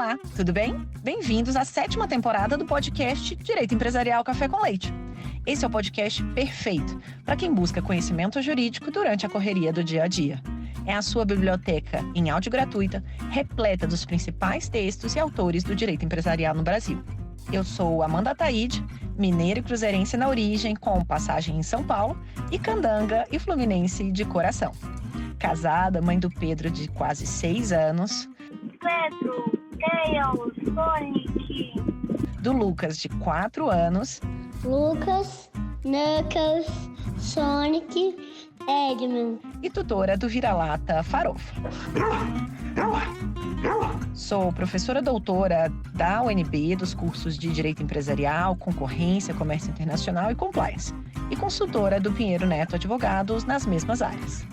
Olá, tudo bem? Bem-vindos à 7ª temporada do podcast Direito Empresarial Café com Leite. Esse é o podcast perfeito para quem busca conhecimento jurídico durante a correria do dia a dia. É a sua biblioteca em áudio gratuita, repleta dos principais textos e autores do direito empresarial no Brasil. Eu sou Amanda Taide, mineira e cruzeirense na origem, com passagem em São Paulo, e candanga e fluminense de coração. Casada, mãe do Pedro, de quase 6 anos. Pedro, Tails, Sonic. Do Lucas, de 4 anos. Lucas, Knuckles, Sonic, Eggman. E tutora do Vira-Lata Farofa. Sou professora doutora da UNB dos cursos de Direito Empresarial, Concorrência, Comércio Internacional e Compliance. E consultora do Pinheiro Neto Advogados nas mesmas áreas.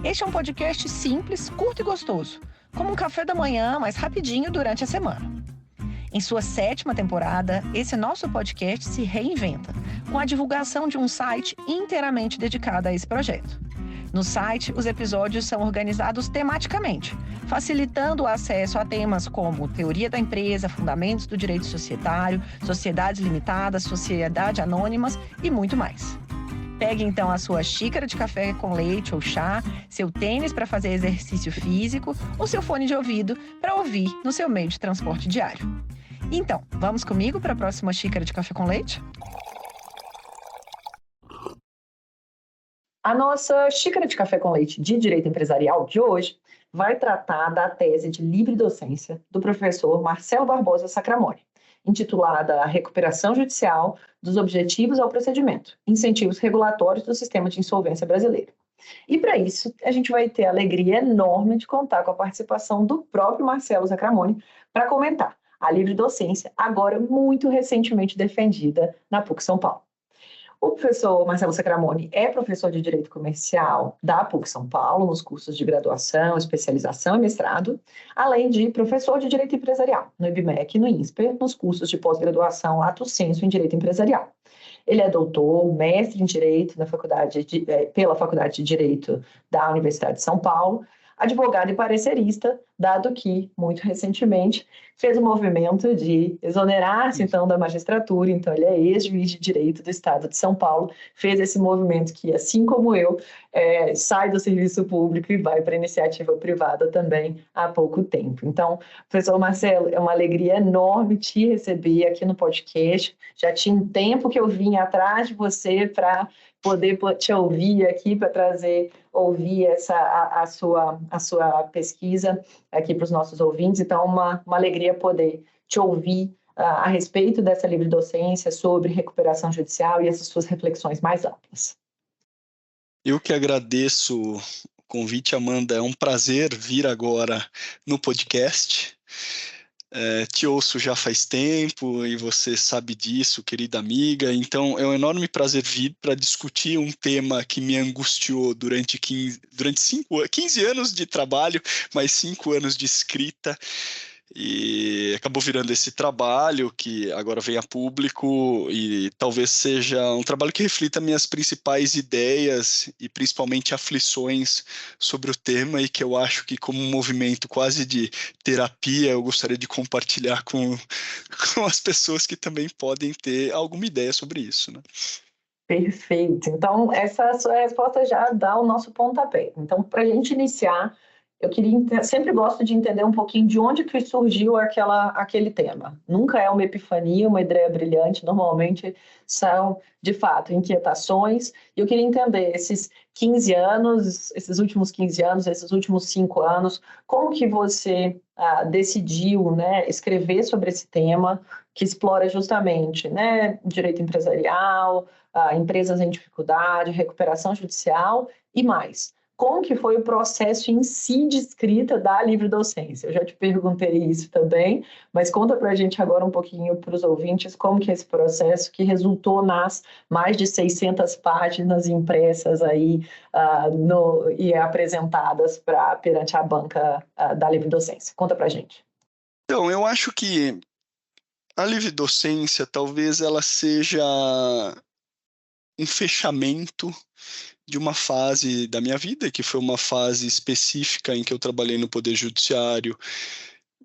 Este é um podcast simples, curto e gostoso, como um café da manhã, mais rapidinho durante a semana. Em sua 7ª temporada, esse nosso podcast se reinventa, com a divulgação de um site inteiramente dedicado a esse projeto. No site, os episódios são organizados tematicamente, facilitando o acesso a temas como teoria da empresa, fundamentos do direito societário, sociedades limitadas, sociedades anônimas e muito mais. Pegue então a sua xícara de café com leite ou chá, seu tênis para fazer exercício físico ou seu fone de ouvido para ouvir no seu meio de transporte diário. Então, vamos comigo para a próxima xícara de café com leite? A nossa xícara de café com leite de Direito Empresarial de hoje vai tratar da tese de livre docência do professor Marcelo Barbosa Sacramone, intitulada A Recuperação Judicial dos Objetivos ao Procedimento, Incentivos Regulatórios do Sistema de Insolvência Brasileiro. E para isso, a gente vai ter a alegria enorme de contar com a participação do próprio Marcelo Sacramone para comentar a livre docência, agora muito recentemente defendida na PUC São Paulo. O professor Marcelo Sacramone é professor de Direito Comercial da PUC São Paulo, nos cursos de graduação, especialização e mestrado, além de professor de Direito Empresarial no IBMEC e no INSPER, nos cursos de pós-graduação Lato Sensu em Direito Empresarial. Ele é doutor, mestre em Direito pela Faculdade de Direito da Universidade de São Paulo, advogado e parecerista, dado que, muito recentemente, fez o movimento de exonerar-se, então, da magistratura. Então, ele é ex-juiz de direito do Estado de São Paulo, fez esse movimento que, assim como eu, sai do serviço público e vai para a iniciativa privada também há pouco tempo. Então, professor Marcelo, é uma alegria enorme te receber aqui no podcast. Já tinha um tempo que eu vim atrás de você para poder te ouvir aqui, para ouvir a sua pesquisa aqui para os nossos ouvintes. Então, uma alegria poder te ouvir a respeito dessa livre docência sobre recuperação judicial e essas suas reflexões mais amplas. Eu que agradeço o convite, Amanda. É um prazer vir agora no podcast. Te ouço já faz tempo e você sabe disso, querida amiga. Então, é um enorme prazer vir para discutir um tema que me angustiou durante 15 anos de trabalho, mais 5 anos de escrita. E acabou virando esse trabalho que agora vem a público e talvez seja um trabalho que reflita minhas principais ideias e principalmente aflições sobre o tema, e que eu acho que, como um movimento quase de terapia, eu gostaria de compartilhar com as pessoas que também podem ter alguma ideia sobre isso, né? Perfeito. Então, essa sua resposta já dá o nosso pontapé. Então, para a gente iniciar, eu sempre gosto de entender um pouquinho de onde que surgiu aquele tema. Nunca é uma epifania, uma ideia brilhante, normalmente são, de fato, inquietações. E eu queria entender esses 15 anos, esses últimos 15 anos, esses últimos 5 anos, como que você decidiu, né, escrever sobre esse tema que explora justamente, né, direito empresarial, empresas em dificuldade, recuperação judicial e mais. Como que foi o processo em si de escrita da livre docência? Eu já te perguntei isso também, mas conta para a gente agora um pouquinho para os ouvintes como que é esse processo que resultou nas mais de 600 páginas impressas aí e apresentadas perante a banca da livre docência. Conta para a gente. Então, eu acho que a livre docência talvez ela seja um fechamento de uma fase da minha vida, que foi uma fase específica em que eu trabalhei no Poder Judiciário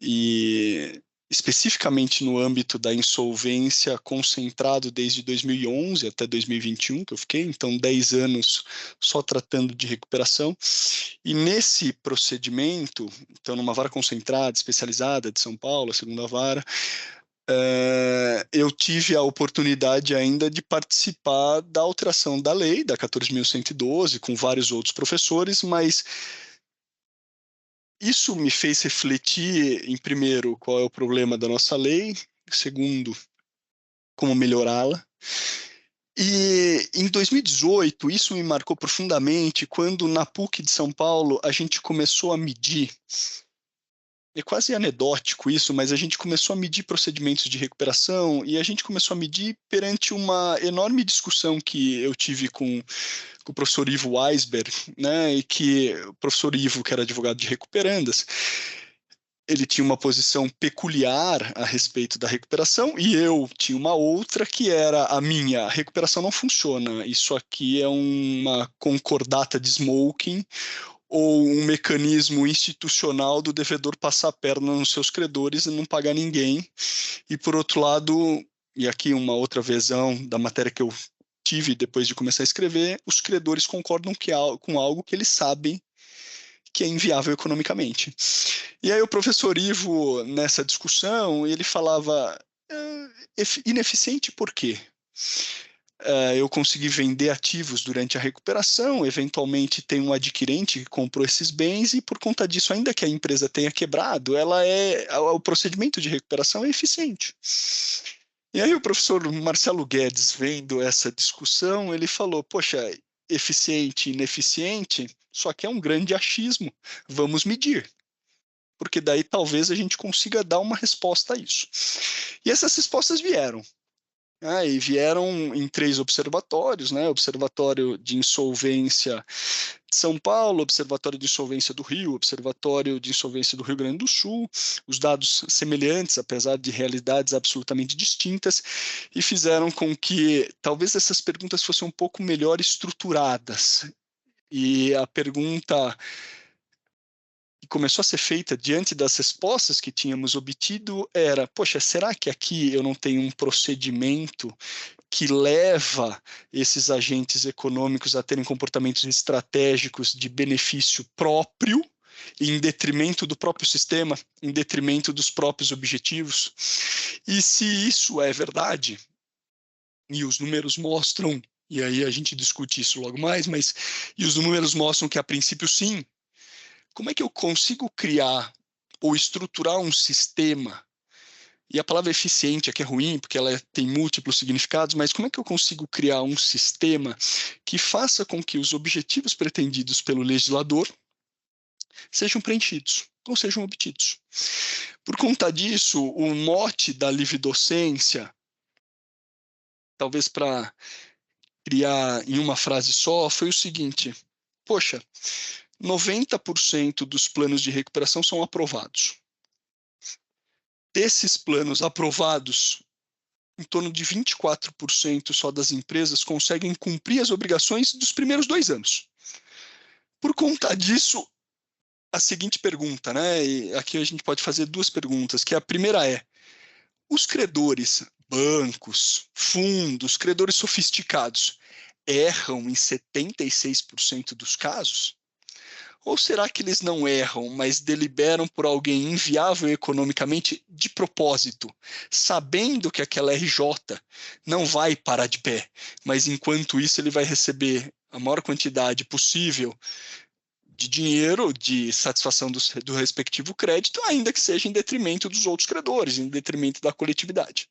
e especificamente no âmbito da insolvência, concentrado desde 2011 até 2021, que eu fiquei, então 10 anos só tratando de recuperação. E nesse procedimento, então numa vara concentrada, especializada de São Paulo, a segunda vara, eu tive a oportunidade ainda de participar da alteração da lei, da 14.112, com vários outros professores, mas isso me fez refletir, em primeiro, qual é o problema da nossa lei, segundo, como melhorá-la. E em 2018, isso me marcou profundamente quando na PUC de São Paulo a gente começou a medir, é quase anedótico isso, mas a gente começou a medir procedimentos de recuperação e a gente começou a medir perante uma enorme discussão que eu tive com o professor Ivo Weisberg, né, e que o professor Ivo, que era advogado de recuperandas, ele tinha uma posição peculiar a respeito da recuperação e eu tinha uma outra que era a minha. A recuperação não funciona, isso aqui é uma concordata de smoking ou um mecanismo institucional do devedor passar a perna nos seus credores e não pagar ninguém. E, por outro lado, e aqui uma outra visão da matéria que eu tive depois de começar a escrever, os credores concordam com algo que eles sabem que é inviável economicamente. E aí o professor Ivo, nessa discussão, ele falava, ineficiente por quê? Eu consegui vender ativos durante a recuperação, eventualmente tem um adquirente que comprou esses bens e por conta disso, ainda que a empresa tenha quebrado, o procedimento de recuperação é eficiente. E aí o professor Marcelo Guedes, vendo essa discussão, ele falou, poxa, eficiente e ineficiente, só que é um grande achismo, vamos medir. Porque daí talvez a gente consiga dar uma resposta a isso. E essas respostas vieram. E vieram em 3 observatórios, né? Observatório de Insolvência de São Paulo, Observatório de Insolvência do Rio, Observatório de Insolvência do Rio Grande do Sul, os dados semelhantes, apesar de realidades absolutamente distintas, e fizeram com que talvez essas perguntas fossem um pouco melhor estruturadas. E a pergunta que começou a ser feita diante das respostas que tínhamos obtido era, poxa, será que aqui eu não tenho um procedimento que leva esses agentes econômicos a terem comportamentos estratégicos de benefício próprio, em detrimento do próprio sistema, em detrimento dos próprios objetivos? E se isso é verdade, e os números mostram, e aí a gente discute isso logo mais, e os números mostram que a princípio sim, como é que eu consigo criar ou estruturar um sistema? E a palavra eficiente aqui é ruim, porque ela tem múltiplos significados, mas como é que eu consigo criar um sistema que faça com que os objetivos pretendidos pelo legislador sejam preenchidos, ou sejam obtidos? Por conta disso, o mote da livre-docência, talvez para criar em uma frase só, foi o seguinte, poxa, 90% dos planos de recuperação são aprovados. Desses planos aprovados, em torno de 24% só das empresas conseguem cumprir as obrigações dos primeiros 2 anos. Por conta disso, a seguinte pergunta, né? E aqui a gente pode fazer 2 perguntas, que a primeira é, os credores, bancos, fundos, credores sofisticados, erram em 76% dos casos? Ou será que eles não erram, mas deliberam por alguém inviável economicamente de propósito, sabendo que aquela RJ não vai parar de pé, mas enquanto isso ele vai receber a maior quantidade possível de dinheiro, de satisfação do respectivo crédito, ainda que seja em detrimento dos outros credores, em detrimento da coletividade?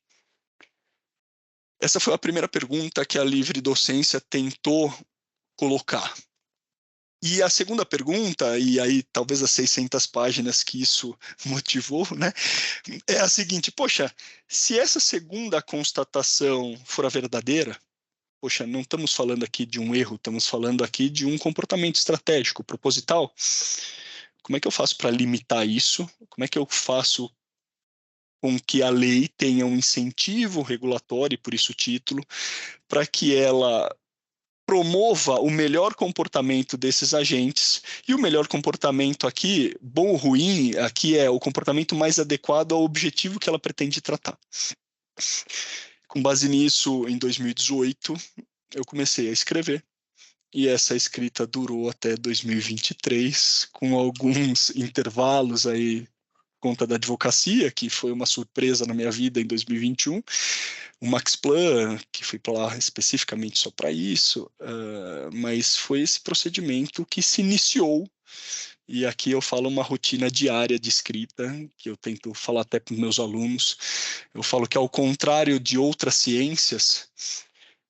Essa foi a primeira pergunta que a livre docência tentou colocar. E a segunda pergunta, e aí talvez as 600 páginas que isso motivou, né, é a seguinte, poxa, se essa segunda constatação for a verdadeira, poxa, não estamos falando aqui de um erro, estamos falando aqui de um comportamento estratégico, proposital, como é que eu faço para limitar isso? Como é que eu faço com que a lei tenha um incentivo regulatório, por isso o título, para que ela promova o melhor comportamento desses agentes, e o melhor comportamento aqui, bom ou ruim, aqui é o comportamento mais adequado ao objetivo que ela pretende tratar. Com base nisso, em 2018, eu comecei a escrever, e essa escrita durou até 2023, com alguns intervalos aí, por conta da advocacia, que foi uma surpresa na minha vida em 2021, o Max Plan, que fui para lá especificamente só para isso, mas foi esse procedimento que se iniciou, e aqui eu falo uma rotina diária de escrita, que eu tento falar até para os meus alunos. Eu falo que, ao contrário de outras ciências,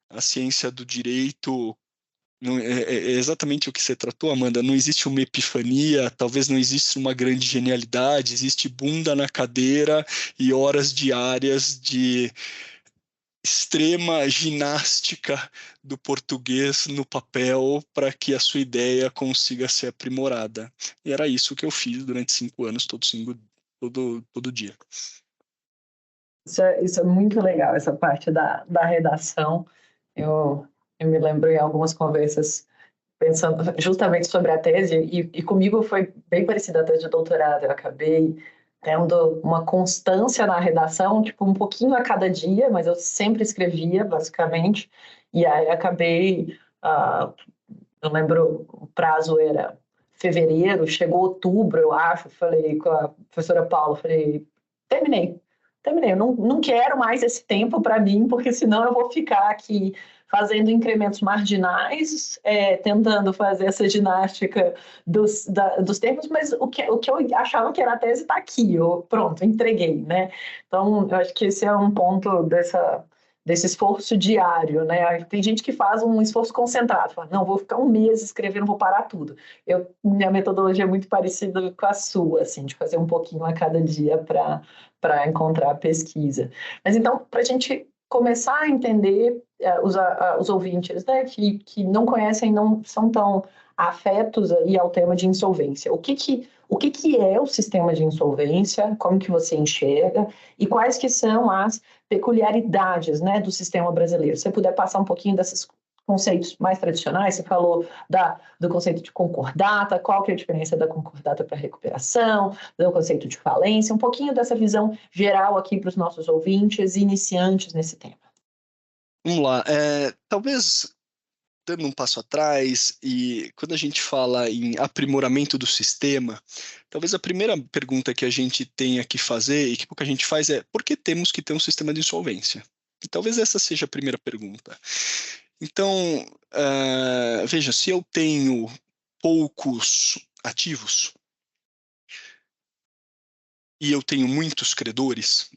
a ciência do direito não, é exatamente o que você tratou, Amanda. Não existe uma epifania, talvez não exista uma grande genialidade, existe bunda na cadeira e horas diárias de extrema ginástica do português no papel para que a sua ideia consiga ser aprimorada. E era isso que eu fiz durante 5 anos, todo dia. Isso é muito legal, essa parte da redação. Eu me lembro em algumas conversas pensando justamente sobre a tese, e comigo foi bem parecida a tese de doutorado. Eu acabei tendo uma constância na redação, tipo, um pouquinho a cada dia, mas eu sempre escrevia, basicamente, e aí acabei, eu lembro, o prazo era fevereiro, chegou outubro, eu acho, falei com a professora Paula, falei, terminei, eu não quero mais esse tempo para mim, porque senão eu vou ficar aqui fazendo incrementos marginais, tentando fazer essa ginástica dos termos, mas o que eu achava que era a tese está aqui, pronto, entreguei, né? Então, eu acho que esse é um ponto desse esforço diário, né? Tem gente que faz um esforço concentrado, fala, não, vou ficar um mês escrevendo, vou parar tudo. Minha metodologia é muito parecida com a sua, assim, de fazer um pouquinho a cada dia para encontrar a pesquisa. Mas então, para a gente começar a entender os ouvintes, né, que não conhecem, não são tão afetos aí ao tema de insolvência. O que é o sistema de insolvência, como que você enxerga e quais que são as peculiaridades, né, do sistema brasileiro? Se você puder passar um pouquinho desses conceitos mais tradicionais, você falou do conceito de concordata, qual que é a diferença da concordata para recuperação, do conceito de falência, um pouquinho dessa visão geral aqui para os nossos ouvintes iniciantes nesse tema. Vamos lá, talvez dando um passo atrás, e quando a gente fala em aprimoramento do sistema, talvez a primeira pergunta que a gente tenha que fazer, e que pouca gente faz, é por que temos que ter um sistema de insolvência? E talvez essa seja a primeira pergunta. Então, veja, se eu tenho poucos ativos e eu tenho muitos credores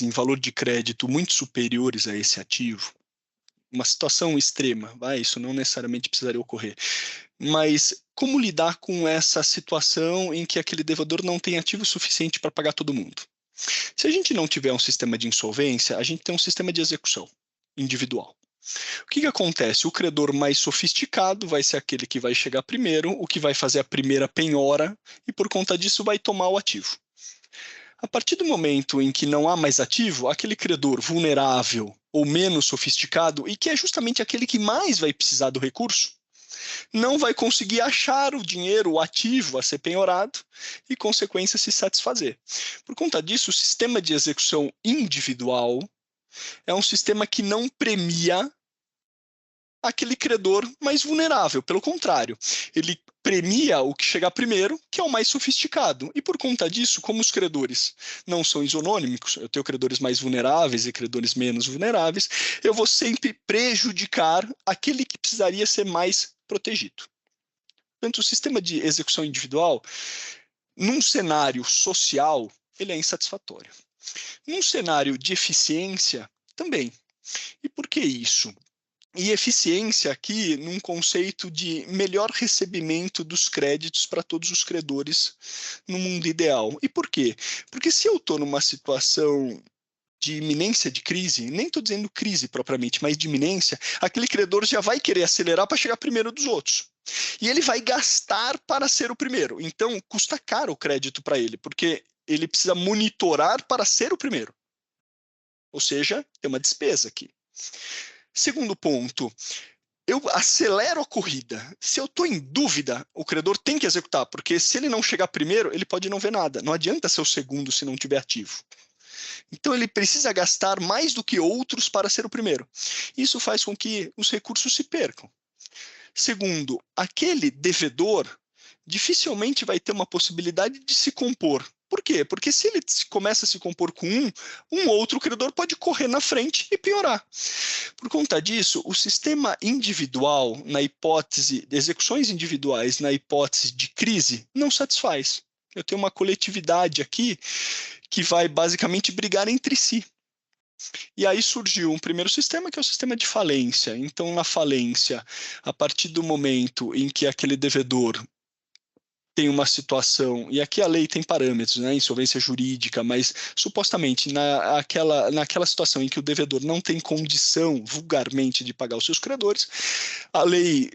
em valor de crédito muito superiores a esse ativo, uma situação extrema, isso não necessariamente precisaria ocorrer. Mas como lidar com essa situação em que aquele devedor não tem ativo suficiente para pagar todo mundo? Se a gente não tiver um sistema de insolvência, a gente tem um sistema de execução individual. O que acontece? O credor mais sofisticado vai ser aquele que vai chegar primeiro, o que vai fazer a primeira penhora, e por conta disso vai tomar o ativo. A partir do momento em que não há mais ativo, aquele credor vulnerável ou menos sofisticado, e que é justamente aquele que mais vai precisar do recurso, não vai conseguir achar o dinheiro, o ativo a ser penhorado e, consequência, se satisfazer. Por conta disso, o sistema de execução individual é um sistema que não premia aquele credor mais vulnerável. Pelo contrário, ele premia o que chegar primeiro, que é o mais sofisticado. E por conta disso, como os credores não são isonômicos, eu tenho credores mais vulneráveis e credores menos vulneráveis, eu vou sempre prejudicar aquele que precisaria ser mais protegido. Portanto, o sistema de execução individual, num cenário social, ele é insatisfatório. Num cenário de eficiência, também. E por que isso? E eficiência aqui num conceito de melhor recebimento dos créditos para todos os credores no mundo ideal. E por quê? Porque se eu estou numa situação de iminência de crise, nem estou dizendo crise propriamente, mas de iminência, aquele credor já vai querer acelerar para chegar primeiro dos outros. E ele vai gastar para ser o primeiro. Então, custa caro o crédito para ele, porque ele precisa monitorar para ser o primeiro. Ou seja, tem uma despesa aqui. Segundo ponto, eu acelero a corrida. Se eu estou em dúvida, o credor tem que executar, porque se ele não chegar primeiro, ele pode não ver nada. Não adianta ser o segundo se não tiver ativo. Então, ele precisa gastar mais do que outros para ser o primeiro. Isso faz com que os recursos se percam. Segundo, aquele devedor dificilmente vai ter uma possibilidade de se compor. Por quê? Porque se ele começa a se compor com um outro credor pode correr na frente e piorar. Por conta disso, o sistema individual, na hipótese de execuções individuais, na hipótese de crise, não satisfaz. Eu tenho uma coletividade aqui que vai basicamente brigar entre si. E aí surgiu um primeiro sistema, que é o sistema de falência. Então, na falência, a partir do momento em que aquele devedor tem uma situação, e aqui a lei tem parâmetros, né, insolvência jurídica, mas supostamente naquela situação em que o devedor não tem condição, vulgarmente, de pagar os seus credores, a lei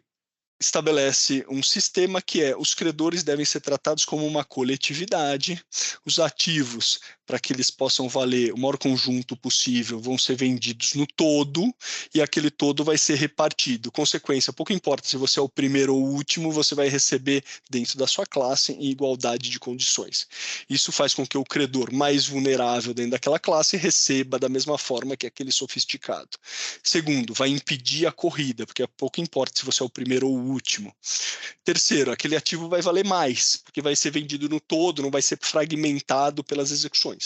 estabelece um sistema que é: os credores devem ser tratados como uma coletividade, os ativos, para que eles possam valer o maior conjunto possível, vão ser vendidos no todo, e aquele todo vai ser repartido. Consequência, pouco importa se você é o primeiro ou o último, você vai receber dentro da sua classe em igualdade de condições. Isso faz com que o credor mais vulnerável dentro daquela classe receba da mesma forma que aquele sofisticado. Segundo, vai impedir a corrida, porque pouco importa se você é o primeiro ou o último. Terceiro, aquele ativo vai valer mais, porque vai ser vendido no todo, não vai ser fragmentado pelas execuções.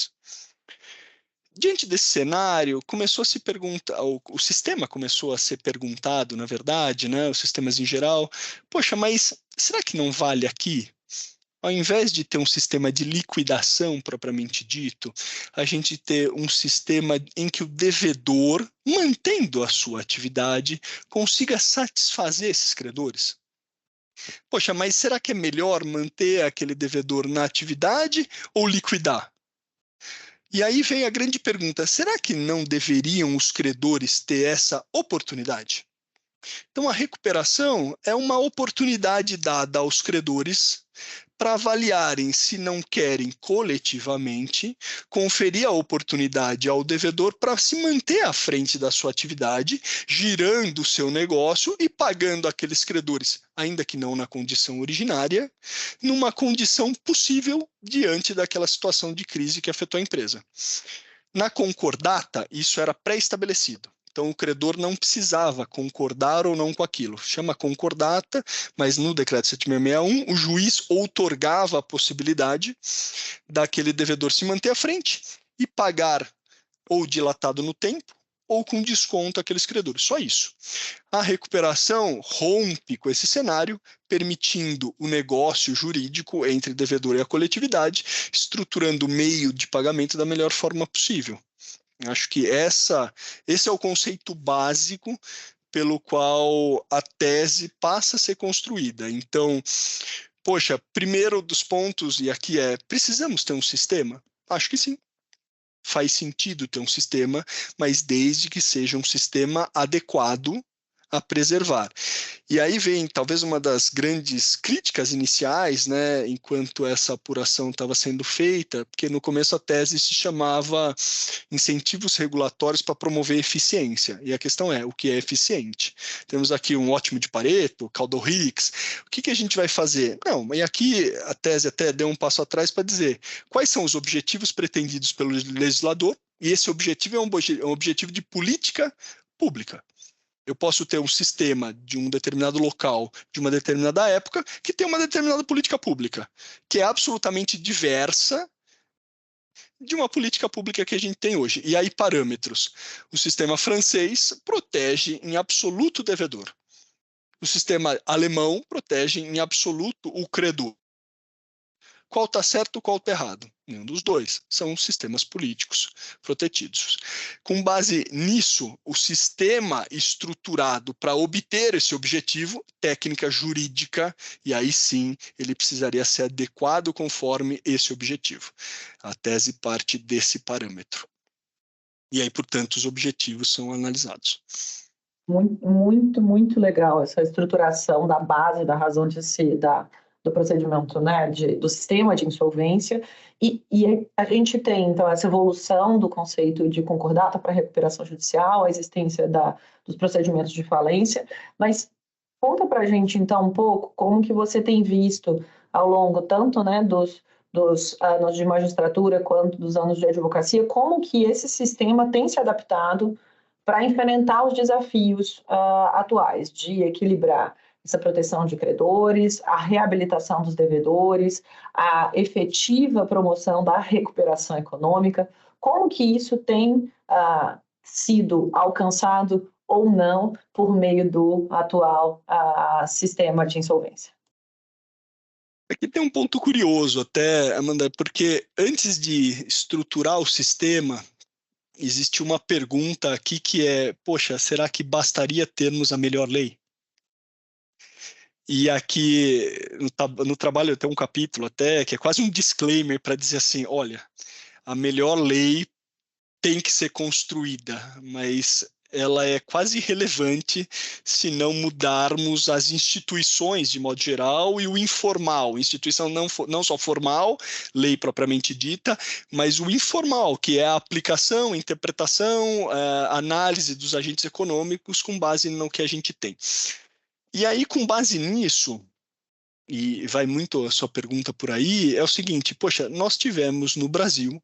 Diante desse cenário, começou a se perguntar, o sistema começou a ser perguntado, na verdade, né, os sistemas em geral, poxa, mas será que não vale aqui? Ao invés de ter um sistema de liquidação propriamente dito, a gente ter um sistema em que o devedor, mantendo a sua atividade, consiga satisfazer esses credores. Poxa, mas será que é melhor manter aquele devedor na atividade ou liquidar? E aí vem a grande pergunta: será que não deveriam os credores ter essa oportunidade? Então, a recuperação é uma oportunidade dada aos credores para avaliarem se não querem coletivamente conferir a oportunidade ao devedor para se manter à frente da sua atividade, girando o seu negócio e pagando aqueles credores, ainda que não na condição originária, numa condição possível diante daquela situação de crise que afetou a empresa. Na concordata, isso era pré-estabelecido. Então, o credor não precisava concordar ou não com aquilo. Chama concordata, mas no decreto 7661, o juiz outorgava a possibilidade daquele devedor se manter à frente e pagar ou dilatado no tempo ou com desconto àqueles credores. Só isso. A recuperação rompe com esse cenário, permitindo o negócio jurídico entre devedor e a coletividade, estruturando o meio de pagamento da melhor forma possível. Acho que esse é o conceito básico pelo qual a tese passa a ser construída. Então, poxa, primeiro dos pontos, e aqui precisamos ter um sistema? Acho que sim. Faz sentido ter um sistema, mas desde que seja um sistema adequado a preservar. E aí vem talvez uma das grandes críticas iniciais, né, enquanto essa apuração estava sendo feita, porque no começo a tese se chamava incentivos regulatórios para promover eficiência, e a questão é: o que é eficiente? Temos aqui um ótimo de Pareto, Kaldor-Hicks, o que a gente vai fazer? Não, e aqui a tese até deu um passo atrás para dizer quais são os objetivos pretendidos pelo legislador, e esse objetivo é um objetivo de política pública. Eu posso ter um sistema de um determinado local, de uma determinada época, que tem uma determinada política pública, que é absolutamente diversa de uma política pública que a gente tem hoje. E aí, parâmetros. O sistema francês protege em absoluto o devedor. O sistema alemão protege em absoluto o credor. Qual está certo, qual está errado? Nenhum dos dois. São sistemas políticos protegidos. Com base nisso, o sistema estruturado para obter esse objetivo, técnica jurídica, e aí sim ele precisaria ser adequado conforme esse objetivo. A tese parte desse parâmetro. E aí, portanto, os objetivos são analisados. Muito, muito, muito legal essa estruturação da base, da razão de ser, do procedimento, né, do sistema de insolvência, e a gente tem, então, essa evolução do conceito de concordata para recuperação judicial, a existência dos procedimentos de falência, mas conta para a gente, então, um pouco como que você tem visto ao longo tanto, né, dos anos de magistratura quanto dos anos de advocacia, como que esse sistema tem se adaptado para enfrentar os desafios atuais de equilibrar essa proteção de credores, a reabilitação dos devedores, a efetiva promoção da recuperação econômica, como que isso tem sido alcançado ou não por meio do atual sistema de insolvência. Aqui tem um ponto curioso até, Amanda, porque antes de estruturar o sistema, existe uma pergunta aqui que é, poxa, será que bastaria termos a melhor lei? E aqui no trabalho tem um capítulo até que é quase um disclaimer para dizer assim, olha, a melhor lei tem que ser construída, mas ela é quase irrelevante se não mudarmos as instituições de modo geral e o informal, instituição não só formal, lei propriamente dita, mas o informal, que é a aplicação, interpretação, análise dos agentes econômicos com base no que a gente tem. E aí, com base nisso, e vai muito a sua pergunta por aí, é o seguinte, poxa, nós tivemos no Brasil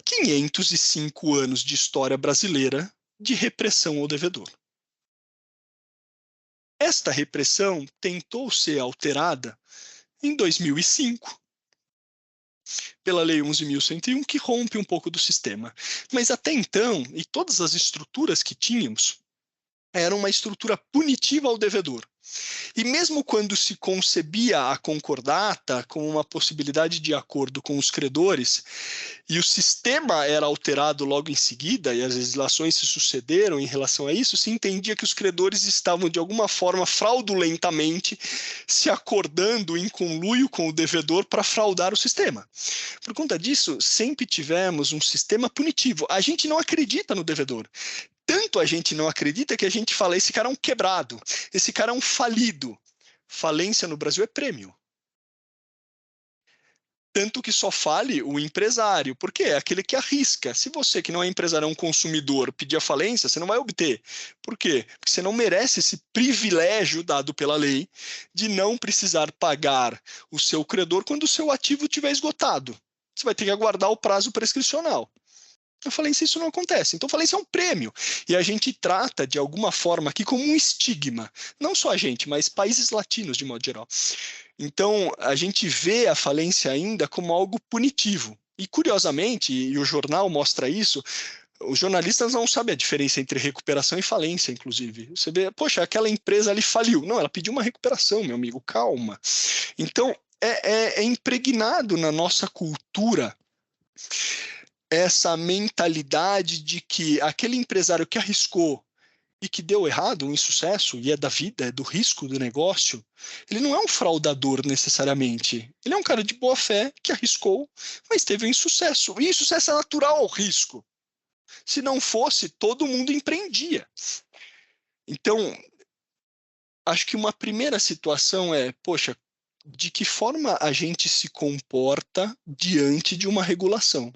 505 anos de história brasileira de repressão ao devedor. Esta repressão tentou ser alterada em 2005 pela Lei 11.101, que rompe um pouco do sistema. Mas até então, e todas as estruturas que tínhamos, era uma estrutura punitiva ao devedor. E mesmo quando se concebia a concordata como uma possibilidade de acordo com os credores, e o sistema era alterado logo em seguida, e as legislações se sucederam em relação a isso, se entendia que os credores estavam, de alguma forma, fraudulentamente se acordando em conluio com o devedor para fraudar o sistema. Por conta disso, sempre tivemos um sistema punitivo. A gente não acredita no devedor. Tanto a gente não acredita que a gente fala, esse cara é um quebrado, esse cara é um falido. Falência no Brasil é prêmio. Tanto que só fale o empresário, porque é aquele que arrisca. Se você, que não é empresário, é um consumidor, pedir a falência, você não vai obter. Por quê? Porque você não merece esse privilégio dado pela lei de não precisar pagar o seu credor quando o seu ativo estiver esgotado. Você vai ter que aguardar o prazo prescricional. A falência, isso não acontece. Então, falência é um prêmio. E a gente trata, de alguma forma, aqui como um estigma. Não só a gente, mas países latinos, de modo geral. Então, a gente vê a falência ainda como algo punitivo. E, curiosamente, e o jornal mostra isso, os jornalistas não sabem a diferença entre recuperação e falência, inclusive. Você vê, poxa, aquela empresa ali faliu. Não, ela pediu uma recuperação, meu amigo, calma. Então, é impregnado na nossa cultura essa mentalidade de que aquele empresário que arriscou e que deu errado, um insucesso, e é da vida, é do risco do negócio, ele não é um fraudador necessariamente. Ele é um cara de boa fé que arriscou, mas teve um insucesso. E insucesso é natural ao risco. Se não fosse, todo mundo empreendia. Então, acho que uma primeira situação é, poxa, de que forma a gente se comporta diante de uma regulação.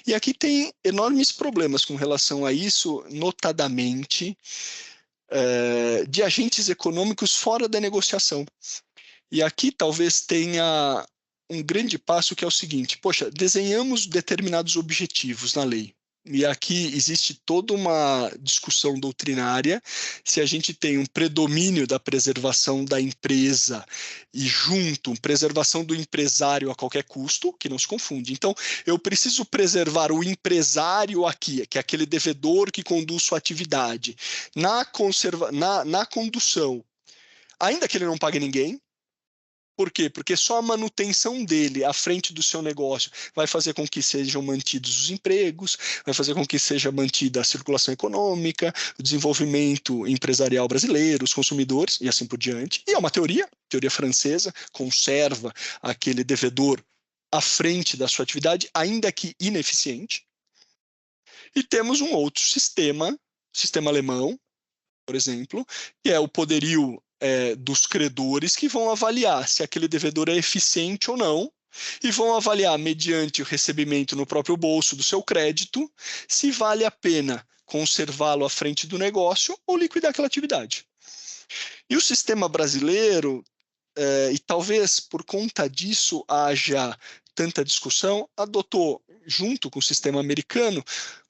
E aqui tem enormes problemas com relação a isso, notadamente de agentes econômicos fora da negociação. E aqui talvez tenha um grande passo que é o seguinte, poxa, desenhamos determinados objetivos na lei. E aqui existe toda uma discussão doutrinária se a gente tem um predomínio da preservação da empresa e junto, preservação do empresário a qualquer custo, que não se confunde. Então, eu preciso preservar o empresário aqui, que é aquele devedor que conduz sua atividade, na condução, ainda que ele não pague ninguém. Por quê? Porque só a manutenção dele à frente do seu negócio vai fazer com que sejam mantidos os empregos, vai fazer com que seja mantida a circulação econômica, o desenvolvimento empresarial brasileiro, os consumidores e assim por diante. E é uma teoria francesa, conserva aquele devedor à frente da sua atividade, ainda que ineficiente. E temos um outro sistema alemão, por exemplo, que é o poderio dos credores que vão avaliar se aquele devedor é eficiente ou não, e vão avaliar, mediante o recebimento no próprio bolso do seu crédito, se vale a pena conservá-lo à frente do negócio ou liquidar aquela atividade. E o sistema brasileiro, e talvez por conta disso haja tanta discussão, adotou, junto com o sistema americano,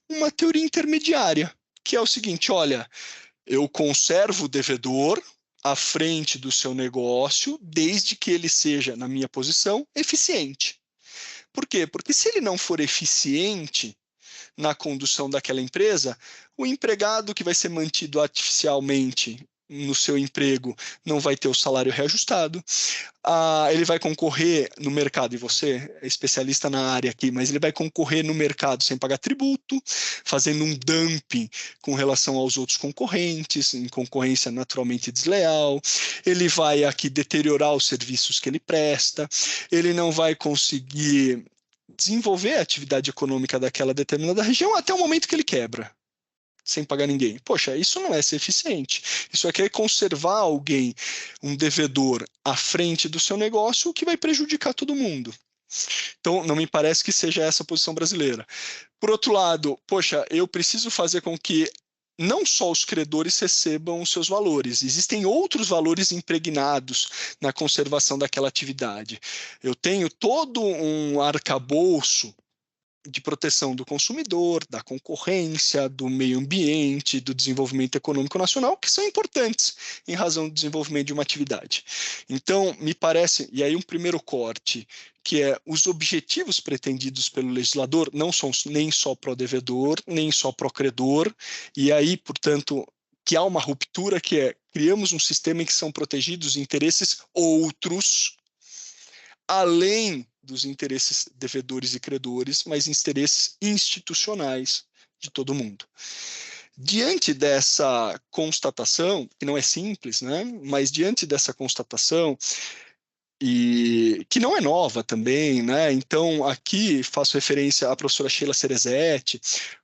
uma teoria intermediária, que é o seguinte: olha, eu conservo o devedor à frente do seu negócio, desde que ele seja, na minha posição, eficiente. Por quê? Porque se ele não for eficiente na condução daquela empresa, o empregado que vai ser mantido artificialmente no seu emprego não vai ter o salário reajustado, ele vai concorrer no mercado, e você é especialista na área aqui, mas ele vai concorrer no mercado sem pagar tributo, fazendo um dumping com relação aos outros concorrentes, em concorrência naturalmente desleal, ele vai aqui deteriorar os serviços que ele presta, ele não vai conseguir desenvolver a atividade econômica daquela determinada região até o momento que ele quebra, sem pagar ninguém. Poxa, isso não é ser eficiente. Isso aqui é conservar alguém, um devedor, à frente do seu negócio, o que vai prejudicar todo mundo. Então, não me parece que seja essa a posição brasileira. Por outro lado, poxa, eu preciso fazer com que não só os credores recebam os seus valores, existem outros valores impregnados na conservação daquela atividade. Eu tenho todo um arcabouço de proteção do consumidor, da concorrência, do meio ambiente, do desenvolvimento econômico nacional, que são importantes em razão do desenvolvimento de uma atividade. Então, me parece, e aí um primeiro corte, que é os objetivos pretendidos pelo legislador não são nem só pró-devedor, nem só pró-credor, e aí, portanto, que há uma ruptura, que é, criamos um sistema em que são protegidos interesses outros, além dos interesses devedores e credores, mas interesses institucionais de todo mundo. Diante dessa constatação, que não é simples, né? Mas diante dessa constatação, e que não é nova também, né? Então, aqui faço referência à professora Sheila Cerezetti,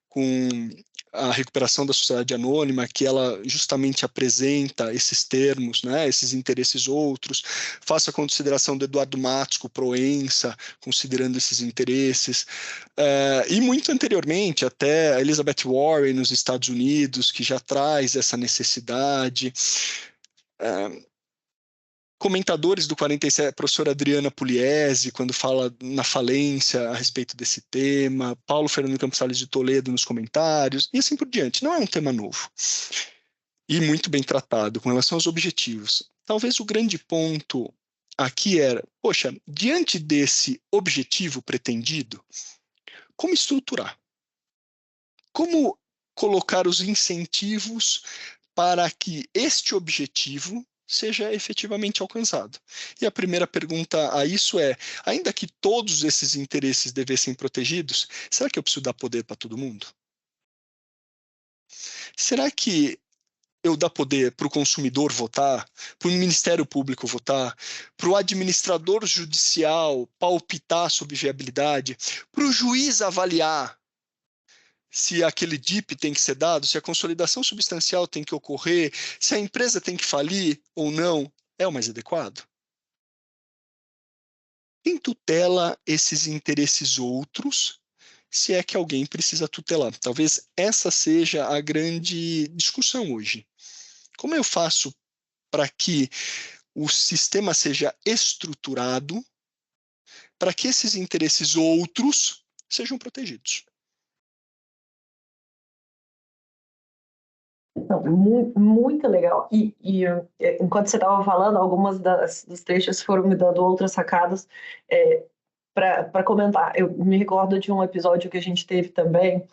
com a recuperação da sociedade anônima, que ela justamente apresenta esses termos, né, esses interesses outros. Faço a consideração do Eduardo Matos, com o Proença, considerando esses interesses. E muito anteriormente, até a Elizabeth Warren, nos Estados Unidos, que já traz essa necessidade. Comentadores do 47, a professora Adriana Pugliese, quando fala na falência a respeito desse tema, Paulo Fernando Campos Salles de Toledo nos comentários, e assim por diante. Não é um tema novo. E muito bem tratado com relação aos objetivos. Talvez o grande ponto aqui era, poxa, diante desse objetivo pretendido, como estruturar? Como colocar os incentivos para que este objetivo seja efetivamente alcançado? E a primeira pergunta a isso é, ainda que todos esses interesses devessem protegidos, será que eu preciso dar poder para todo mundo? Será que eu dar poder para o consumidor votar, para o Ministério Público votar, para o administrador judicial palpitar sobre viabilidade, para o juiz avaliar se aquele DIP tem que ser dado, se a consolidação substancial tem que ocorrer, se a empresa tem que falir ou não, é o mais adequado? Quem tutela esses interesses outros, se é que alguém precisa tutelar? Talvez essa seja a grande discussão hoje. Como eu faço para que o sistema seja estruturado para que esses interesses outros sejam protegidos? Não, muito legal. Enquanto você estava falando, algumas dos trechos foram me dando outras sacadas para comentar. Eu me recordo de um episódio que a gente teve também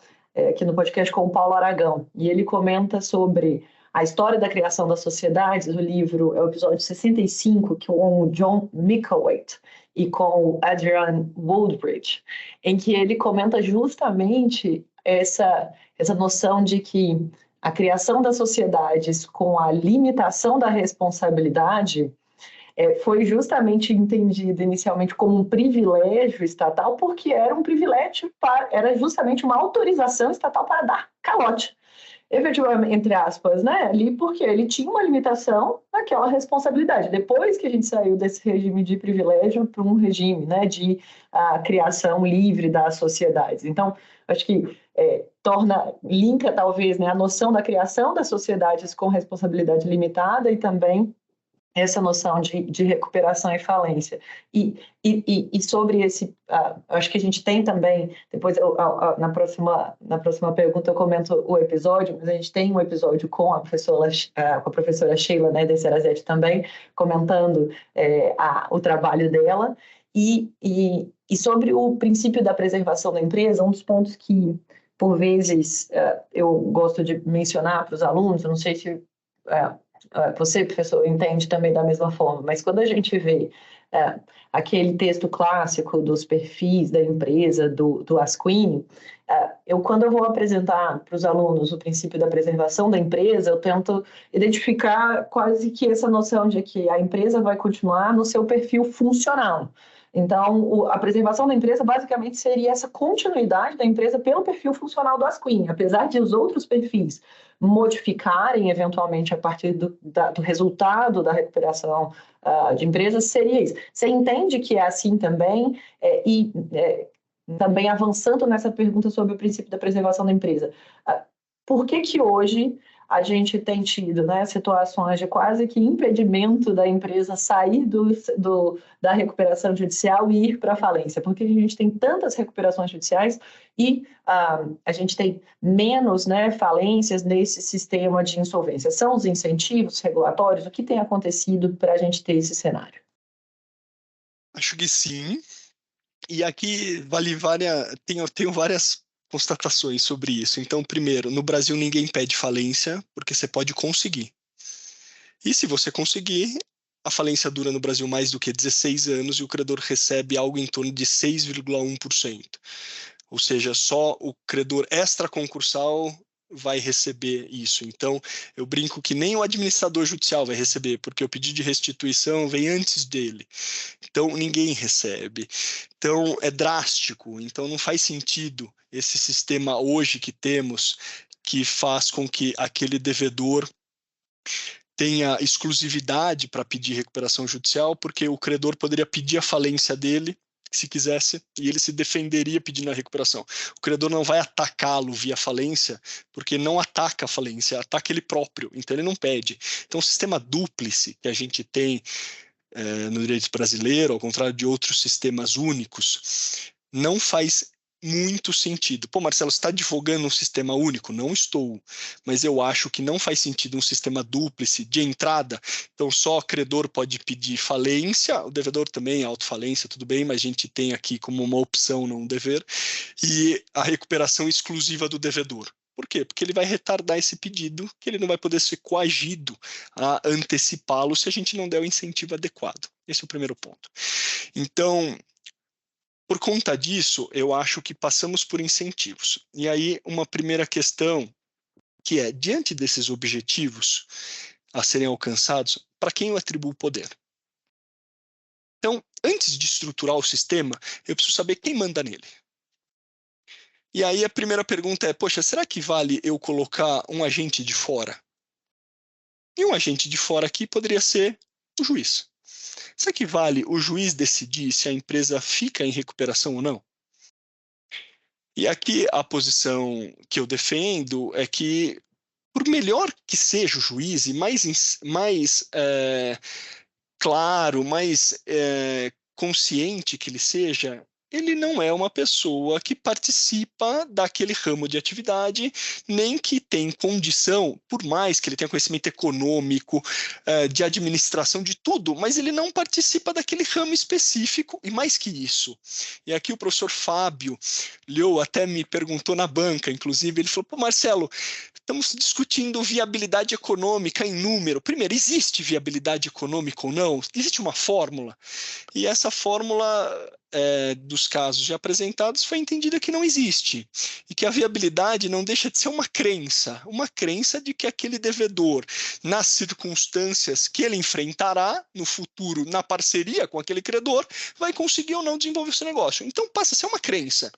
aqui no podcast com o Paulo Aragão, e ele comenta sobre a história da criação das sociedades. O livro é o episódio 65, com o John Micklethwait e com o Adrian Woodbridge, em que ele comenta justamente essa noção de que a criação das sociedades com a limitação da responsabilidade foi justamente entendida inicialmente como um privilégio estatal, porque era um privilégio, era justamente uma autorização estatal para dar calote. efetivamente, entre aspas, né, ali porque ele tinha uma limitação naquela responsabilidade. Depois que a gente saiu desse regime de privilégio para um regime, né, de criação livre das sociedades. Então, acho que linka talvez, né, a noção da criação das sociedades com responsabilidade limitada e também essa noção de recuperação e falência. E sobre esse, acho que a gente tem também, depois na próxima pergunta eu comento o episódio, mas a gente tem um episódio com a professora Sheila, né, Desserazete também, comentando o trabalho dela, e sobre o princípio da preservação da empresa, um dos pontos que, por vezes, eu gosto de mencionar para os alunos, eu não sei se você, professor, entende também da mesma forma, mas quando a gente vê aquele texto clássico dos perfis da empresa, do Asquini, quando eu vou apresentar para os alunos o princípio da preservação da empresa, eu tento identificar quase que essa noção de que a empresa vai continuar no seu perfil funcional. Então, a preservação da empresa basicamente seria essa continuidade da empresa pelo perfil funcional do Asquini, apesar de os outros perfis modificarem eventualmente a partir do resultado da recuperação de empresas, seria isso. Você entende que é assim também? Também avançando nessa pergunta sobre o princípio da preservação da empresa, por que hoje a gente tem tido, né, situações de quase que impedimento da empresa sair da recuperação judicial e ir para a falência? Porque a gente tem tantas recuperações judiciais e a gente tem menos, né, falências nesse sistema de insolvência. São os incentivos regulatórios? O que tem acontecido para a gente ter esse cenário? Acho que sim. E aqui tenho várias constatações sobre isso. Então, primeiro, no Brasil ninguém pede falência, porque você pode conseguir. E se você conseguir, a falência dura no Brasil mais do que 16 anos e o credor recebe algo em torno de 6,1%. Ou seja, só o credor extraconcursal vai receber isso. Então, eu brinco que nem o administrador judicial vai receber, porque o pedido de restituição vem antes dele. Então, ninguém recebe. Então, é drástico. Então, não faz sentido esse sistema hoje que temos, que faz com que aquele devedor tenha exclusividade para pedir recuperação judicial, porque o credor poderia pedir a falência dele, se quisesse, e ele se defenderia pedindo a recuperação. O credor não vai atacá-lo via falência, porque não ataca a falência, ataca ele próprio, então ele não pede. Então o sistema dúplice que a gente tem no direito brasileiro, ao contrário de outros sistemas únicos, não faz muito sentido. Pô, Marcelo, você está advogando um sistema único? Não estou, mas eu acho que não faz sentido um sistema dúplice de entrada. Então, só o credor pode pedir falência, o devedor também, autofalência, tudo bem, mas a gente tem aqui como uma opção, não um dever, e a recuperação exclusiva do devedor. Por quê? Porque ele vai retardar esse pedido, que ele não vai poder ser coagido a antecipá-lo se a gente não der o incentivo adequado. Esse é o primeiro ponto. Então, por conta disso, eu acho que passamos por incentivos. E aí, uma primeira questão, que é, diante desses objetivos a serem alcançados, para quem eu atribuo o poder? Então, antes de estruturar o sistema, eu preciso saber quem manda nele. E aí a primeira pergunta é, poxa, será que vale eu colocar um agente de fora? E um agente de fora aqui poderia ser o juiz. Será que vale o juiz decidir se a empresa fica em recuperação ou não? E aqui a posição que eu defendo é que, por melhor que seja o juiz e mais claro, mais consciente que ele seja, ele não é uma pessoa que participa daquele ramo de atividade, nem que tem condição, por mais que ele tenha conhecimento econômico, de administração, de tudo, mas ele não participa daquele ramo específico, e mais que isso. E aqui o professor Fábio Liu até me perguntou na banca, inclusive, ele falou, pô, Marcelo, estamos discutindo viabilidade econômica em número. Primeiro, existe viabilidade econômica ou não? Existe uma fórmula? E essa fórmula dos casos já apresentados foi entendida que não existe, e que a viabilidade não deixa de ser uma crença de que aquele devedor, nas circunstâncias que ele enfrentará no futuro, na parceria com aquele credor, vai conseguir ou não desenvolver o seu negócio. Então passa a ser uma crença.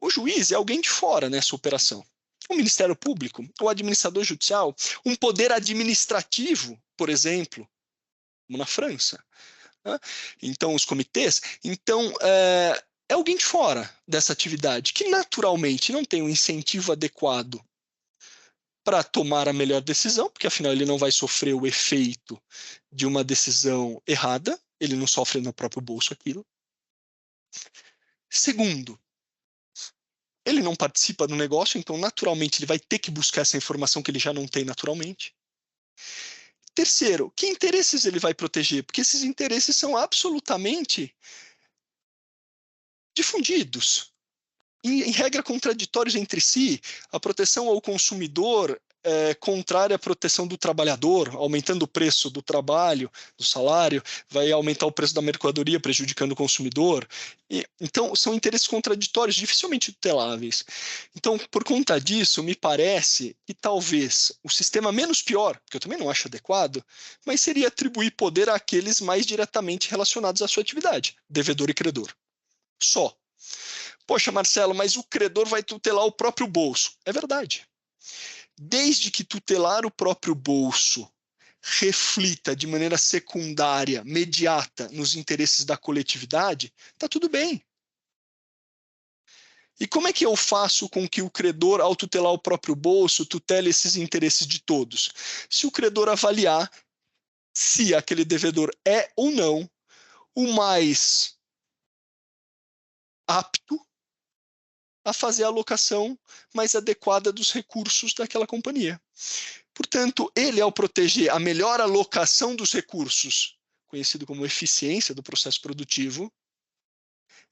O juiz é alguém de fora nessa operação. o Ministério Público, o administrador judicial, um poder administrativo, por exemplo, como na França, né? Então, os comitês. Então, é alguém de fora dessa atividade, que naturalmente não tem um incentivo adequado para tomar a melhor decisão, porque afinal ele não vai sofrer o efeito de uma decisão errada, ele não sofre no próprio bolso aquilo. Segundo, ele não participa do negócio, então naturalmente ele vai ter que buscar essa informação que ele já não tem naturalmente. Terceiro, que interesses ele vai proteger? Porque esses interesses são absolutamente difundidos, em regra contraditórios entre si. A proteção ao consumidor é contrária à proteção do trabalhador, aumentando o preço do trabalho, do salário, vai aumentar o preço da mercadoria, prejudicando o consumidor. Então, são interesses contraditórios, dificilmente tuteláveis. Então, por conta disso, me parece que talvez o sistema menos pior, que eu também não acho adequado, mas seria atribuir poder àqueles mais diretamente relacionados à sua atividade, devedor e credor. Só. Poxa, Marcelo, mas o credor vai tutelar o próprio bolso. É verdade. Desde que tutelar o próprio bolso reflita de maneira secundária, imediata, nos interesses da coletividade, está tudo bem. E como é que eu faço com que o credor, ao tutelar o próprio bolso, tutele esses interesses de todos? Se o credor avaliar se aquele devedor é ou não o mais apto a fazer a alocação mais adequada dos recursos daquela companhia. Portanto, ele, ao proteger a melhor alocação dos recursos, conhecido como eficiência do processo produtivo,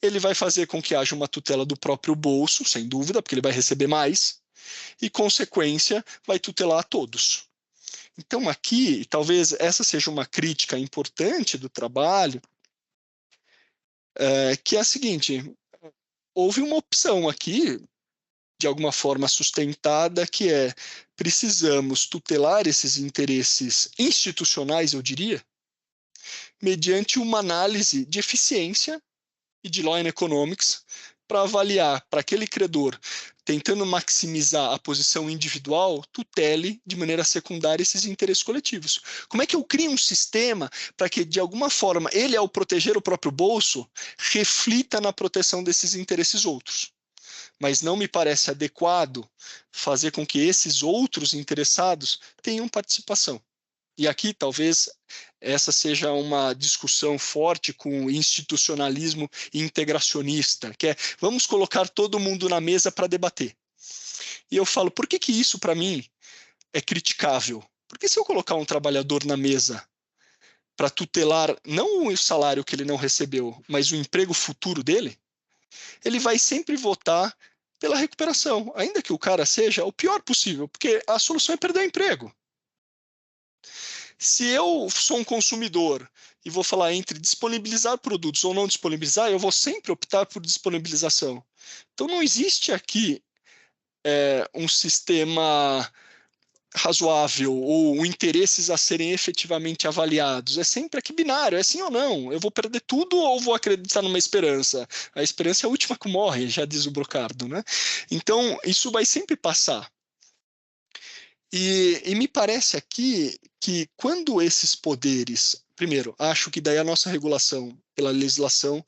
ele vai fazer com que haja uma tutela do próprio bolso, sem dúvida, porque ele vai receber mais, e, consequência, vai tutelar a todos. Então, aqui, talvez essa seja uma crítica importante do trabalho, que é a seguinte: houve uma opção aqui, de alguma forma sustentada, que é: precisamos tutelar esses interesses institucionais, eu diria, mediante uma análise de eficiência e de law and economics, para avaliar para aquele credor, tentando maximizar a posição individual, tutele de maneira secundária esses interesses coletivos. Como é que eu crio um sistema para que, de alguma forma, ele, ao proteger o próprio bolso, reflita na proteção desses interesses outros? Mas não me parece adequado fazer com que esses outros interessados tenham participação. E aqui, talvez, essa seja uma discussão forte com o institucionalismo integracionista, que é: vamos colocar todo mundo na mesa para debater. E eu falo, por que isso, para mim, é criticável? Porque se eu colocar um trabalhador na mesa para tutelar não o salário que ele não recebeu, mas o emprego futuro dele, ele vai sempre votar pela recuperação, ainda que o cara seja o pior possível, porque a solução é perder o emprego. Se eu sou um consumidor e vou falar entre disponibilizar produtos ou não disponibilizar, eu vou sempre optar por disponibilização. Então, não existe aqui um sistema razoável ou interesses a serem efetivamente avaliados. É sempre aqui binário, é sim ou não. Eu vou perder tudo ou vou acreditar numa esperança? A esperança é a última que morre, já diz o Brocardo, né? Então, isso vai sempre passar. E me parece aqui que quando esses poderes, primeiro, acho que daí a nossa regulação pela legislação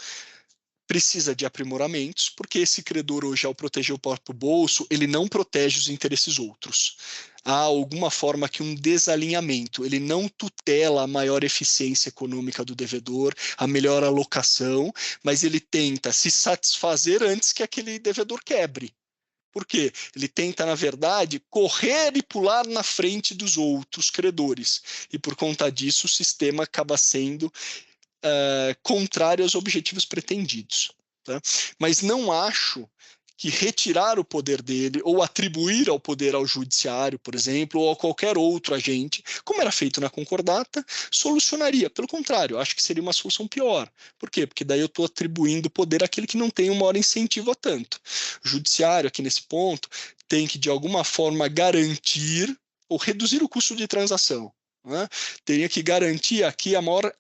precisa de aprimoramentos, porque esse credor hoje, ao proteger o próprio bolso, ele não protege os interesses outros. Há alguma forma aqui um desalinhamento, ele não tutela a maior eficiência econômica do devedor, a melhor alocação, mas ele tenta se satisfazer antes que aquele devedor quebre. Por quê? Ele tenta, na verdade, correr e pular na frente dos outros credores. E, por conta disso, o sistema acaba sendo contrário aos objetivos pretendidos. Tá? Mas não acho que retirar o poder dele ou atribuir ao poder ao judiciário, por exemplo, ou a qualquer outro agente, como era feito na concordata, solucionaria. Pelo contrário, acho que seria uma solução pior. Por quê? Porque daí eu estou atribuindo poder àquele que não tem um maior incentivo a tanto. O judiciário, aqui nesse ponto, tem que, de alguma forma, garantir ou reduzir o custo de transação. Né? Teria que garantir aqui a maior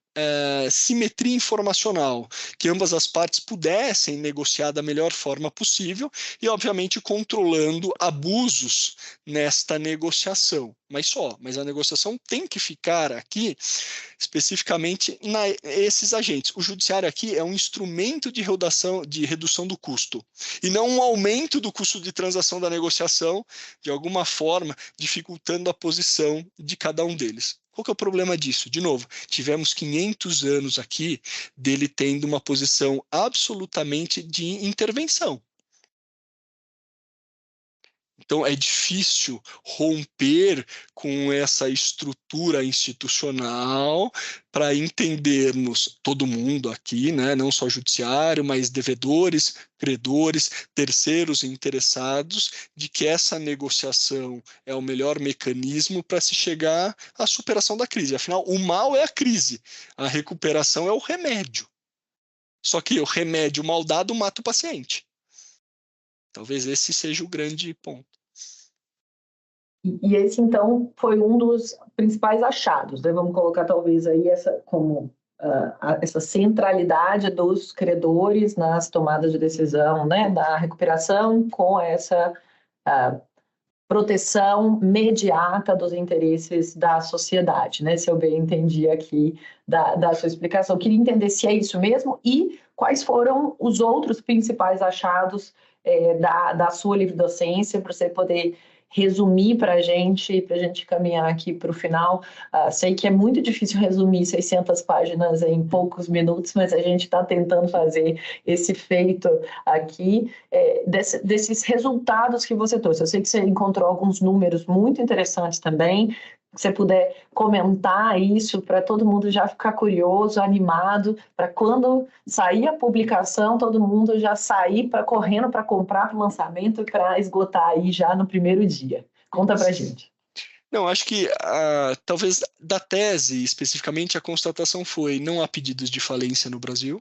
simetria informacional, que ambas as partes pudessem negociar da melhor forma possível e, obviamente, controlando abusos nesta negociação. Mas a negociação tem que ficar aqui especificamente nesses agentes. O judiciário aqui é um instrumento de redução do custo e não um aumento do custo de transação da negociação, de alguma forma, dificultando a posição de cada um deles. Qual que é o problema disso? De novo, tivemos 500 anos aqui dele tendo uma posição absolutamente de intervenção. Então, é difícil romper com essa estrutura institucional para entendermos, todo mundo aqui, né, não só o judiciário, mas devedores, credores, terceiros interessados, de que essa negociação é o melhor mecanismo para se chegar à superação da crise. Afinal, o mal é a crise, a recuperação é o remédio. Só que o remédio mal dado mata o paciente. Talvez esse seja o grande ponto. E esse, então, foi um dos principais achados, né? Vamos colocar, talvez, aí essa centralidade dos credores nas tomadas de decisão, né, da recuperação, com essa proteção imediata dos interesses da sociedade, né? Se eu bem entendi aqui da sua explicação. Eu queria entender se é isso mesmo e quais foram os outros principais achados da sua livre docência, para você poder resumir para a gente caminhar aqui para o final. Sei que é muito difícil resumir 600 páginas em poucos minutos, mas a gente está tentando fazer esse feito aqui, desses resultados que você trouxe. Eu sei que você encontrou alguns números muito interessantes também. Se você puder comentar isso para todo mundo já ficar curioso, animado, para quando sair a publicação, todo mundo já sair correndo para comprar para o lançamento e para esgotar aí já no primeiro dia. Conta para a gente. Não, acho que talvez da tese, especificamente, a constatação foi: não há pedidos de falência no Brasil.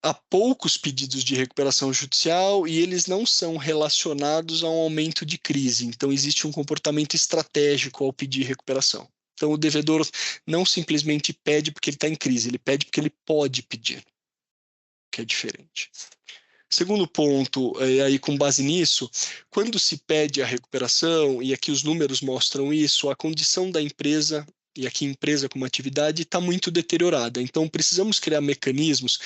Há poucos pedidos de recuperação judicial e eles não são relacionados a um aumento de crise. Então, existe um comportamento estratégico ao pedir recuperação. Então, o devedor não simplesmente pede porque ele está em crise, ele pede porque ele pode pedir, que é diferente. Segundo ponto, aí com base nisso, quando se pede a recuperação, e aqui os números mostram isso, a condição da empresa, e aqui empresa como atividade, está muito deteriorada. Então, precisamos criar mecanismos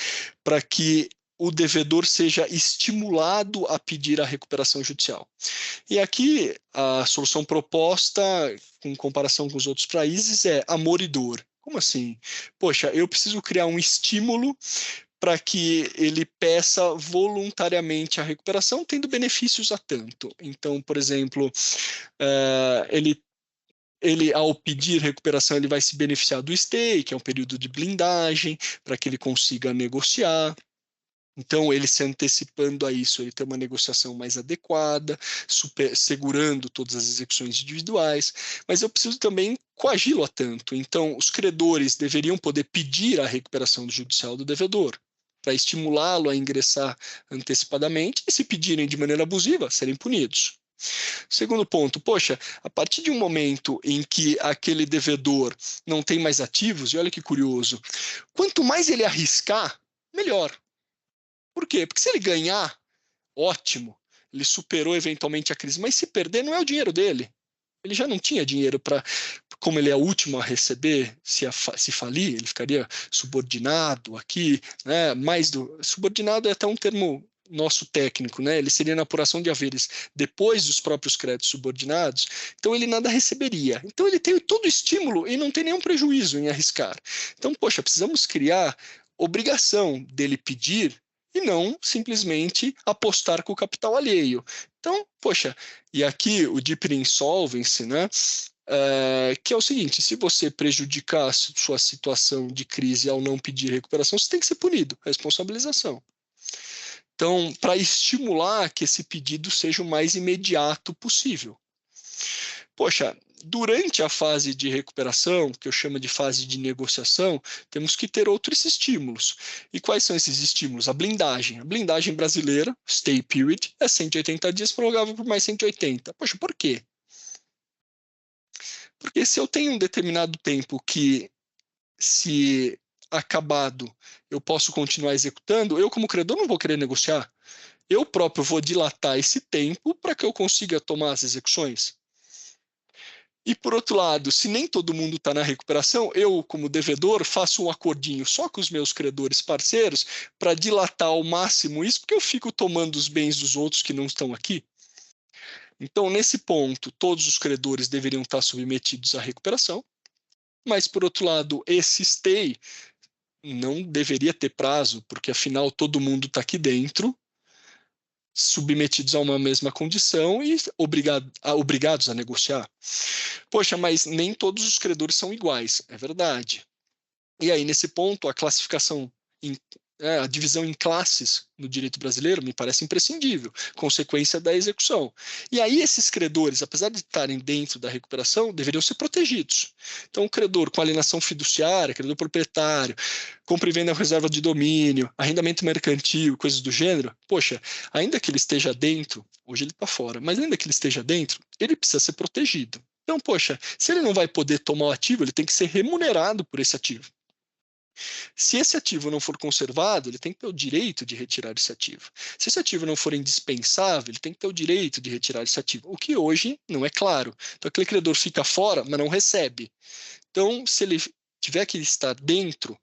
para que o devedor seja estimulado a pedir a recuperação judicial. E aqui, a solução proposta, em comparação com os outros países, é amor e dor. Como assim? Poxa, eu preciso criar um estímulo para que ele peça voluntariamente a recuperação, tendo benefícios a tanto. Então, por exemplo, ele, ao pedir recuperação, ele vai se beneficiar do stay, que é um período de blindagem, para que ele consiga negociar. Então, ele se antecipando a isso, ele tem uma negociação mais adequada, segurando todas as execuções individuais, mas eu preciso também coagi-lo a tanto. Então, os credores deveriam poder pedir a recuperação judicial do devedor, para estimulá-lo a ingressar antecipadamente, e se pedirem de maneira abusiva, serem punidos. Segundo ponto, poxa, a partir de um momento em que aquele devedor não tem mais ativos, e olha que curioso, quanto mais ele arriscar, melhor. Por quê? Porque se ele ganhar, ótimo, ele superou eventualmente a crise, mas se perder, não é o dinheiro dele. Ele já não tinha dinheiro para, como ele é o último a receber, se falir, ele ficaria subordinado aqui, né? Subordinado é até um termo nosso técnico, né? Ele seria na apuração de haveres depois dos próprios créditos subordinados, então ele nada receberia. Então ele tem todo o estímulo e não tem nenhum prejuízo em arriscar. Então, poxa, precisamos criar obrigação dele pedir e não simplesmente apostar com o capital alheio. Então, poxa, e aqui o Deep Insolvency, né? Que é o seguinte: se você prejudicar a sua situação de crise ao não pedir recuperação, você tem que ser punido, responsabilização. Então, para estimular que esse pedido seja o mais imediato possível. Poxa, durante a fase de recuperação, que eu chamo de fase de negociação, temos que ter outros estímulos. E quais são esses estímulos? A blindagem. A blindagem brasileira, stay period, é 180 dias, prorrogável por mais 180. Poxa, por quê? Porque se eu tenho um determinado tempo que se acabado eu posso continuar executando, eu como credor não vou querer negociar. Eu próprio vou dilatar esse tempo para que eu consiga tomar as execuções. E, por outro lado, se nem todo mundo está na recuperação, eu, como devedor, faço um acordinho só com os meus credores parceiros para dilatar ao máximo isso, porque eu fico tomando os bens dos outros que não estão aqui. Então, nesse ponto, todos os credores deveriam estar submetidos à recuperação, mas, por outro lado, esse stay não deveria ter prazo, porque, afinal, todo mundo está aqui dentro, submetidos a uma mesma condição e obrigados a negociar. Poxa, mas nem todos os credores são iguais, é verdade. E aí, nesse ponto, a classificação, a divisão em classes no direito brasileiro me parece imprescindível, consequência da execução. E aí, esses credores, apesar de estarem dentro da recuperação, deveriam ser protegidos. Então, o credor com alienação fiduciária, credor proprietário, compra e venda reserva de domínio, arrendamento mercantil, coisas do gênero, poxa, ainda que ele esteja dentro, hoje ele está fora, mas ainda que ele esteja dentro, ele precisa ser protegido. Então, poxa, se ele não vai poder tomar o ativo, ele tem que ser remunerado por esse ativo. Se esse ativo não for conservado, ele tem que ter o direito de retirar esse ativo. Se esse ativo não for indispensável, ele tem que ter o direito de retirar esse ativo, o que hoje não é claro. Então, aquele credor fica fora, mas não recebe. Então, se ele tiver que estar dentro,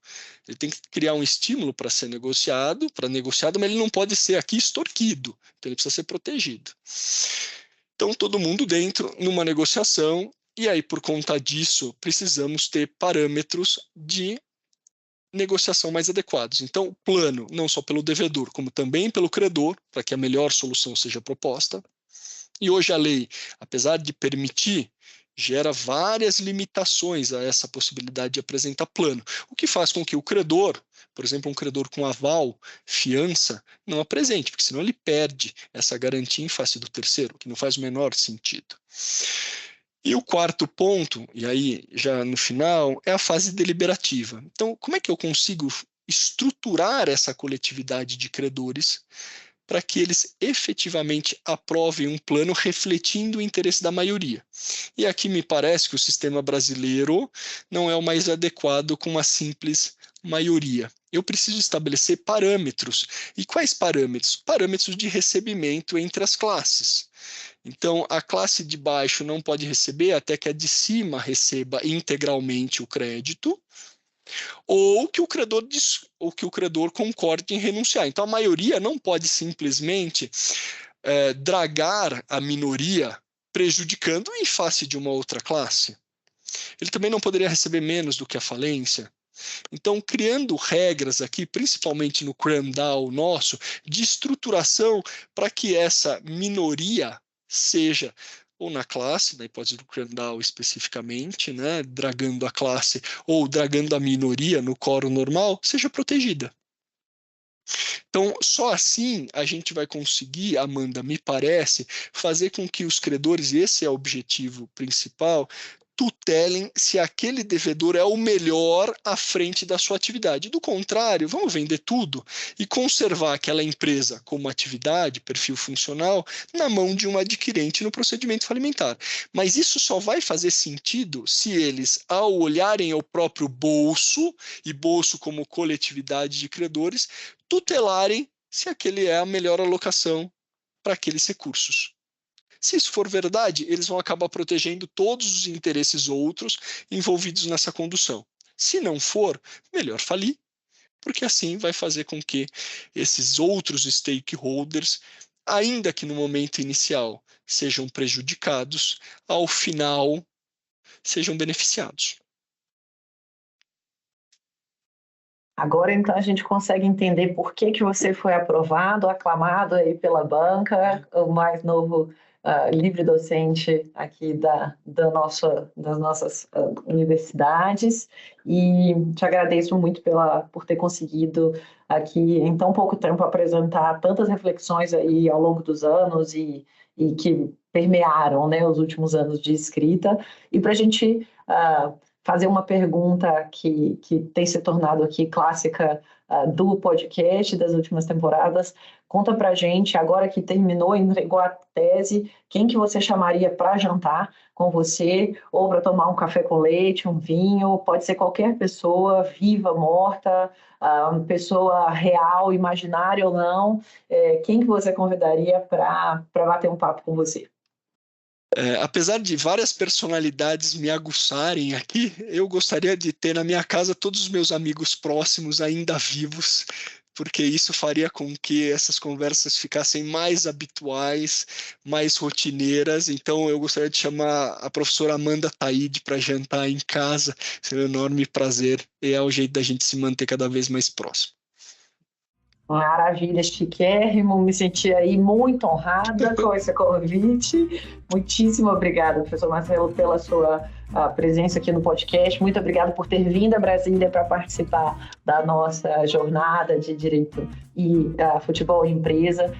ele tem que criar um estímulo para ser negociado, mas ele não pode ser aqui extorquido. Então, ele precisa ser protegido. Então, todo mundo dentro numa negociação, e aí, por conta disso, precisamos ter parâmetros de negociação mais adequados. Então, plano, não só pelo devedor, como também pelo credor, para que a melhor solução seja proposta. E hoje a lei, apesar de permitir, gera várias limitações a essa possibilidade de apresentar plano, o que faz com que o credor, por exemplo, um credor com aval, fiança, não apresente, porque senão ele perde essa garantia em face do terceiro, que não faz o menor sentido. E o quarto ponto, e aí já no final, é a fase deliberativa. Então, como é que eu consigo estruturar essa coletividade de credores para que eles efetivamente aprovem um plano refletindo o interesse da maioria? E aqui me parece que o sistema brasileiro não é o mais adequado com uma simples maioria. Eu preciso estabelecer parâmetros. E quais parâmetros? Parâmetros de recebimento entre as classes. Então, a classe de baixo não pode receber até que a de cima receba integralmente o crédito, ou que o credor concorde em renunciar. Então, a maioria não pode simplesmente dragar a minoria, prejudicando em face de uma outra classe. Ele também não poderia receber menos do que a falência. Então, criando regras aqui, principalmente no cram-down nosso, de estruturação para que essa minoria seja, ou na classe, na hipótese do cram-down especificamente, né, dragando a classe ou dragando a minoria no quórum normal, seja protegida. Então, só assim a gente vai conseguir, Amanda, me parece, fazer com que os credores, e esse é o objetivo principal, tutelem se aquele devedor é o melhor à frente da sua atividade. Do contrário, vamos vender tudo e conservar aquela empresa como atividade, perfil funcional, na mão de um adquirente no procedimento falimentar. Mas isso só vai fazer sentido se eles, ao olharem ao próprio bolso, e bolso como coletividade de credores, tutelarem se aquele é a melhor alocação para aqueles recursos. Se isso for verdade, eles vão acabar protegendo todos os interesses outros envolvidos nessa condução. Se não for, melhor falir, porque assim vai fazer com que esses outros stakeholders, ainda que no momento inicial sejam prejudicados, ao final sejam beneficiados. Agora, então, a gente consegue entender por que você foi aprovado, aclamado aí pela banca, o mais novo livre docente aqui das nossas universidades, e te agradeço muito por ter conseguido aqui em tão pouco tempo apresentar tantas reflexões aí ao longo dos anos e que permearam, né, os últimos anos de escrita, e para a gente fazer uma pergunta que tem se tornado aqui clássica do podcast das últimas temporadas. Conta pra gente, agora que terminou, entregou a tese, quem que você chamaria para jantar com você, ou para tomar um café com leite, um vinho, pode ser qualquer pessoa, viva, morta, uma pessoa real, imaginária ou não, quem que você convidaria para bater um papo com você? Apesar de várias personalidades me aguçarem aqui, eu gostaria de ter na minha casa todos os meus amigos próximos ainda vivos, porque isso faria com que essas conversas ficassem mais habituais, mais rotineiras. Então, eu gostaria de chamar a professora Amanda Taide para jantar em casa. Seria um enorme prazer e é o jeito da gente se manter cada vez mais próximo. Maravilha, chiquérrimo, me senti aí muito honrada com esse convite. Muitíssimo obrigada, professor Marcelo, pela sua presença aqui no podcast. Muito obrigada por ter vindo a Brasília para participar da nossa jornada de Direito e Futebol e Empresa.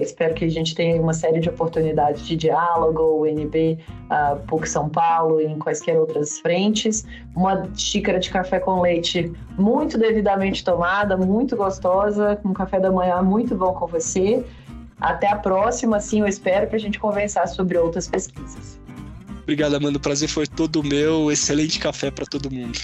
Espero que a gente tenha uma série de oportunidades de diálogo, o UNB, PUC São Paulo e em quaisquer outras frentes. Uma xícara de café com leite muito devidamente tomada, muito gostosa, um café da manhã muito bom com você. Até a próxima, sim, eu espero para a gente conversar sobre outras pesquisas. Obrigado, Amanda. O prazer foi todo meu. Excelente café para todo mundo.